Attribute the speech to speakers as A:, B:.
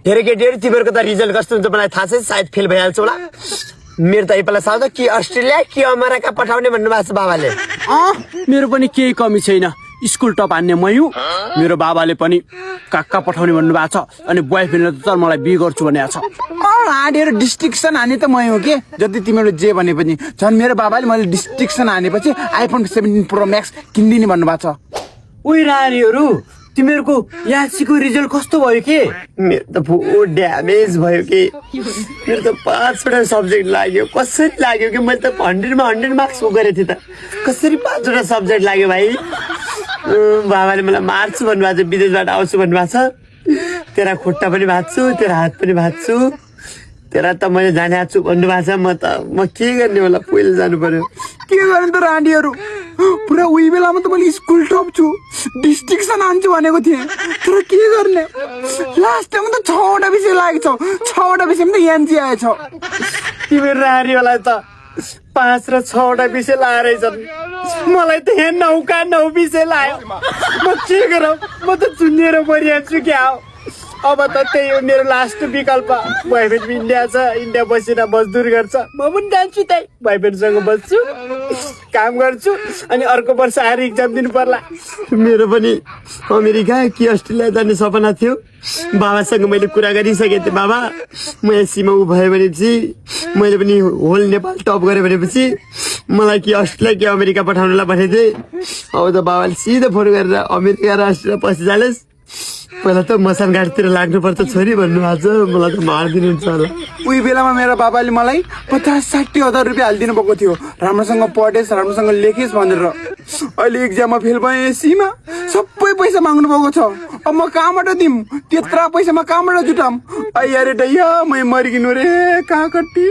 A: हेर केटीहरू तिमीहरूको त रिजल्ट कस्तो हुन्छ मलाई थाहा छ सायद फेल भइहाल्छ होला मेरो त यपाला साल त कि अस्ट्रेलिया कि अमेरिका पठाउने भन्नुभएको छ बाबाले
B: मेरो पनि केही कमी छैन स्कुल टप हान्ने मै हुँ मेरो बाबाले पनि काका पठाउने भन्नुभएको छ अनि बोयफ्रेन्डले त मलाई बिहे गर्छु भनेको छ
C: हानेर डिस्ट्रिक्सन हाने त मै हो के जति तिमीहरू जे भने पनि झन् मेरो बाबाले मैले डिस्ट्रिक्सन हानेपछि आइफोन 17 प्रो म्याक्स किनिदिने भन्नुभएको छ
B: उही नानीहरू तिमीहरूको यासीको रिजल्ट कस्तो भयो के
A: मेरो त बहुत ड्यामेज भयो कि मेरो त 5वटा सब्जेक्ट लाग्यो कसरी लाग्यो कि मैले त 100 मा 100 मार्क्स गरेको थिएँ त कसरी 5वटा सब्जेक्ट लाग्यो भाइ बाबाले मलाई मार्छु भन्नुभएको छ विदेशबाट आउँछु भन्नुभएको छ तेरा खुट्टा पनि भाँच्छु तेरा हात पनि भाँच्छु तेरा त मैले जाने छु भन्नुभएको छ म के गर्ने होला पहिले जानु पर्यो
C: के गर्ने त रानीहरू पुरा उही बेलामा त मैले स्कुल टप छु डिस्ट्रिक्सन हान्छु भनेको थिएँ तर के गर्ने लास्ट टाइम त 6वटा विषय लागेको छ 6वटा विषयमा त एनजी आएछ
A: तिमीहरू रानीहरूलाई त 5 र 6वटा विषय लाएछन् मलाई त यहाँ 9 विषय लाग्यो म के गरौँ म त चुनिएर मरिहाल्छु क्या हो अब त त्यही हो मेरो लास्ट विकल्प बोयफ्रेन्ड इन्डिया छ इन्डिया बसेर मजदुर गर्छ म पनि जान्छु त्यही बोयफ्रेन्डसँग बस्छु काम गर्छु अनि अर्को वर्ष आएर इक्जाम दिनु पर्ला मेरो पनि अमेरिका कि अस्ट्रेलिया जाने सपना थियो बाबासँग मैले कुरा गरिसकेँ थिएँ बाबा म एसीमा ऊ भयो भनेपछि मैले पनि होल नेपाल टप गरेँ भनेपछि मलाई कि अस्ट्रेलिया कि अमेरिका पठाउनुलाई भनेको थिएँ अब त बाबाले सिधै फोन गरेर अमेरिका र अस्ट्रेलिया पसिजालोस् पहिला त मसान घाटतिर लाग्नुपर्छ छोरी भन्नुभएको छ मलाई त मारिदिनुहुन्छ होला
C: उही बेलामा मेरो बाबाले मलाई 50-60 हजार रुपियाँ हालिदिनु भएको थियो राम्रोसँग पढेस् राम्रोसँग लेखेस् भनेर अहिले एक्जाममा फेल भएँ एसीमा सबै पैसा माग्नु भएको छ अब म कहाँबाट दिउँ त्यत्रा पैसा म कहाँबाट जुटाम अरे दैया मै मरिगिनु रे कहाँ कट्टी